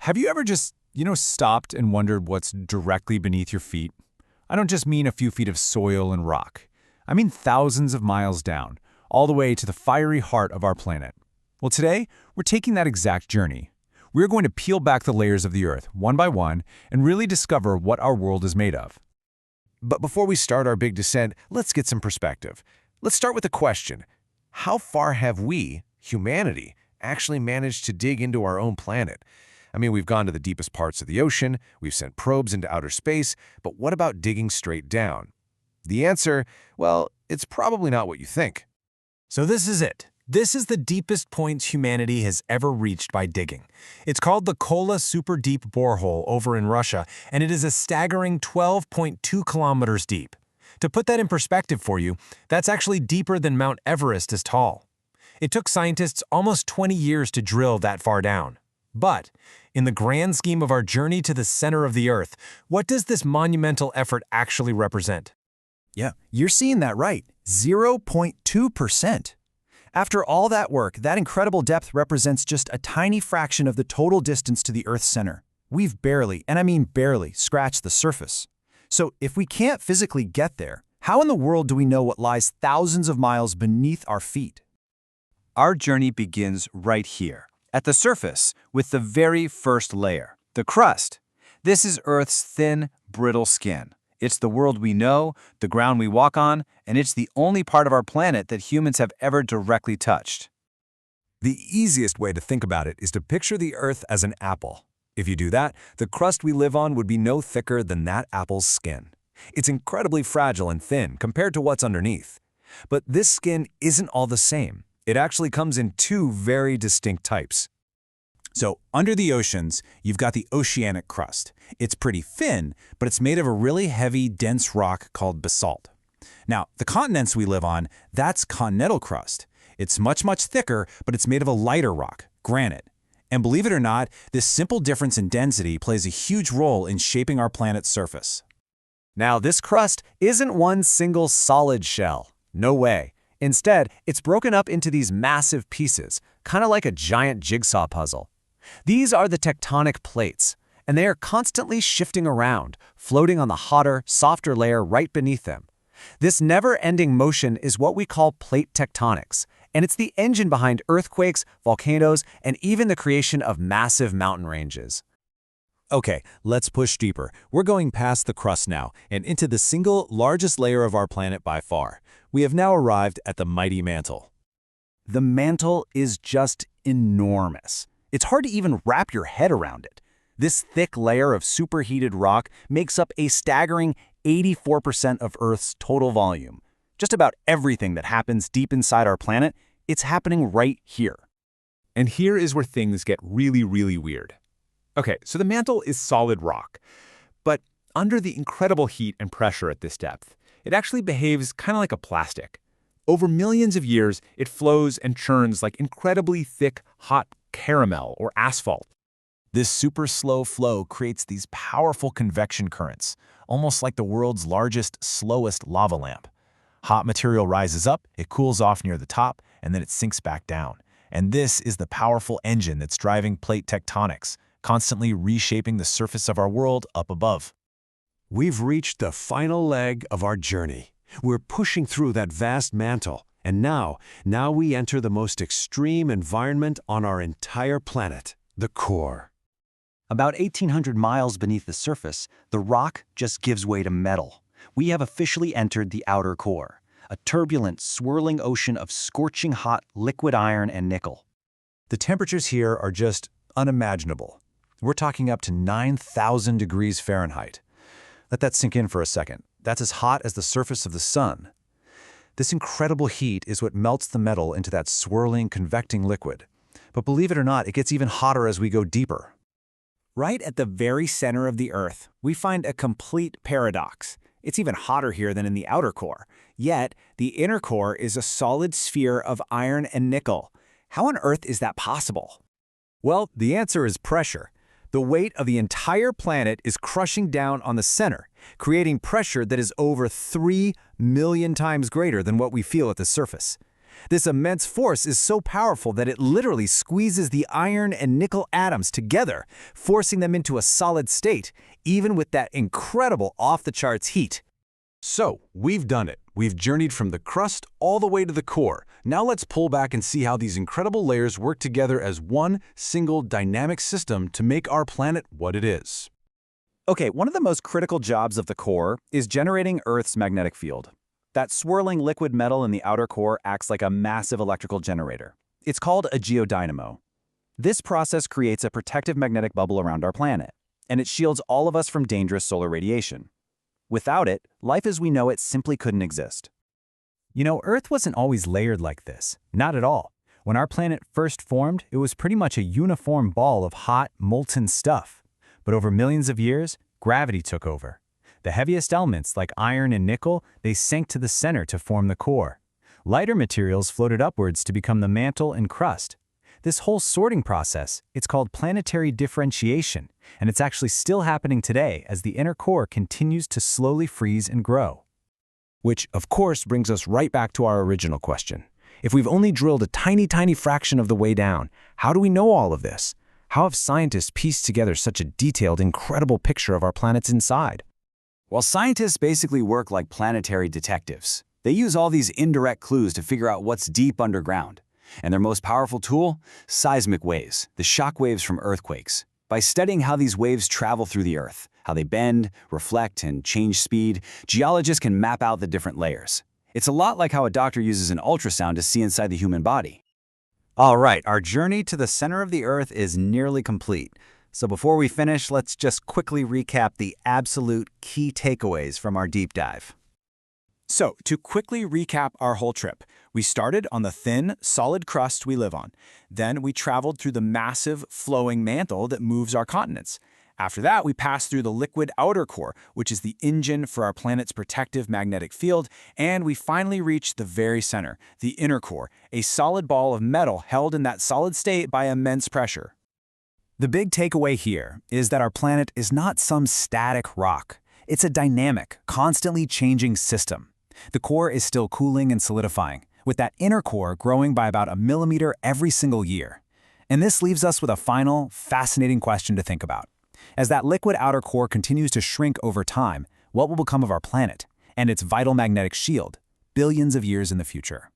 Have you ever just, stopped and wondered what's directly beneath your feet? I don't just mean a few feet of soil and rock. I mean thousands of miles down, all the way to the fiery heart of our planet. Well, today, we're taking that exact journey. We're going to peel back the layers of the Earth, one by one, and really discover what our world is made of. But before we start our big descent, let's get some perspective. Let's start with a question. How far have we, humanity, actually managed to dig into our own planet? I mean, we've gone to the deepest parts of the ocean, we've sent probes into outer space, but what about digging straight down? The answer, well, it's probably not what you think. So this is it. This is the deepest points humanity has ever reached by digging. It's called the Kola Superdeep borehole over in Russia, and it is a staggering 12.2 kilometers deep. To put that in perspective for you, that's actually deeper than Mount Everest is tall. It took scientists almost 20 years to drill that far down. But, in the grand scheme of our journey to the center of the Earth, what does this monumental effort actually represent? Yeah, you're seeing that right, 0.2%. After all that work, that incredible depth represents just a tiny fraction of the total distance to the Earth's center. We've barely, and I mean barely, scratched the surface. So if we can't physically get there, how in the world do we know what lies thousands of miles beneath our feet? Our journey begins right here, at the surface, with the very first layer, the crust. This is Earth's thin, brittle skin. It's the world we know, the ground we walk on, and it's the only part of our planet that humans have ever directly touched. The easiest way to think about it is to picture the Earth as an apple. If you do that, the crust we live on would be no thicker than that apple's skin. It's incredibly fragile and thin compared to what's underneath. But this skin isn't all the same. It actually comes in two very distinct types. So, under the oceans, you've got the oceanic crust. It's pretty thin, but it's made of a really heavy, dense rock called basalt. Now, the continents we live on, that's continental crust. It's much, much thicker, but it's made of a lighter rock, granite. And believe it or not, this simple difference in density plays a huge role in shaping our planet's surface. Now, this crust isn't one single solid shell. No way. Instead, it's broken up into these massive pieces, kind of like a giant jigsaw puzzle. These are the tectonic plates, and they are constantly shifting around, floating on the hotter, softer layer right beneath them. This never-ending motion is what we call plate tectonics, and it's the engine behind earthquakes, volcanoes, and even the creation of massive mountain ranges. Okay, let's push deeper. We're going past the crust now and into the single largest layer of our planet by far. We have now arrived at the mighty mantle. The mantle is just enormous. It's hard to even wrap your head around it. This thick layer of superheated rock makes up a staggering 84% of Earth's total volume. Just about everything that happens deep inside our planet, it's happening right here. And here is where things get really, really weird. Okay, so the mantle is solid rock, but under the incredible heat and pressure at this depth, it actually behaves kind of like a plastic. Over millions of years, it flows and churns like incredibly thick, hot caramel or asphalt. This super slow flow creates these powerful convection currents, almost like the world's largest, slowest lava lamp. Hot material rises up, it cools off near the top, and then it sinks back down. And this is the powerful engine that's driving plate tectonics, constantly reshaping the surface of our world up above. We've reached the final leg of our journey. We're pushing through that vast mantle, and now we enter the most extreme environment on our entire planet, the core. About 1,800 miles beneath the surface, the rock just gives way to metal. We have officially entered the outer core, a turbulent, swirling ocean of scorching hot liquid iron and nickel. The temperatures here are just unimaginable. We're talking up to 9,000 degrees Fahrenheit. Let that sink in for a second. That's as hot as the surface of the sun. This incredible heat is what melts the metal into that swirling, convecting liquid. But believe it or not, it gets even hotter as we go deeper. Right at the very center of the Earth, we find a complete paradox. It's even hotter here than in the outer core. Yet, the inner core is a solid sphere of iron and nickel. How on earth is that possible? Well, the answer is pressure. The weight of the entire planet is crushing down on the center, creating pressure that is over 3 million times greater than what we feel at the surface. This immense force is so powerful that it literally squeezes the iron and nickel atoms together, forcing them into a solid state, even with that incredible off-the-charts heat. So, we've done it. We've journeyed from the crust all the way to the core. Now let's pull back and see how these incredible layers work together as one single dynamic system to make our planet what it is. Okay, one of the most critical jobs of the core is generating Earth's magnetic field. That swirling liquid metal in the outer core acts like a massive electrical generator. It's called a geodynamo. This process creates a protective magnetic bubble around our planet, and it shields all of us from dangerous solar radiation. Without it, life as we know it simply couldn't exist. You know, Earth wasn't always layered like this. Not at all. When our planet first formed, it was pretty much a uniform ball of hot, molten stuff. But over millions of years, gravity took over. The heaviest elements, like iron and nickel, they sank to the center to form the core. Lighter materials floated upwards to become the mantle and crust. This whole sorting process, it's called planetary differentiation, and it's actually still happening today as the inner core continues to slowly freeze and grow. Which, of course, brings us right back to our original question. If we've only drilled a tiny fraction of the way down, how do we know all of this? How have scientists pieced together such a detailed, incredible picture of our planet's inside? Well, scientists basically work like planetary detectives. They use all these indirect clues to figure out what's deep underground. And their most powerful tool? Seismic waves, the shock waves from earthquakes. By studying how these waves travel through the Earth, how they bend, reflect, and change speed, geologists can map out the different layers. It's a lot like how a doctor uses an ultrasound to see inside the human body. All right, our journey to the center of the Earth is nearly complete. So before we finish, let's just quickly recap the absolute key takeaways from our deep dive. So, to quickly recap our whole trip, we started on the thin, solid crust we live on. Then we traveled through the massive, flowing mantle that moves our continents. After that, we passed through the liquid outer core, which is the engine for our planet's protective magnetic field, and we finally reached the very center, the inner core, a solid ball of metal held in that solid state by immense pressure. The big takeaway here is that our planet is not some static rock. It's a dynamic, constantly changing system. The core is still cooling and solidifying, with that inner core growing by about 1 millimeter every single year. And this leaves us with a final, fascinating question to think about. As that liquid outer core continues to shrink over time, what will become of our planet and its vital magnetic shield, billions of years in the future?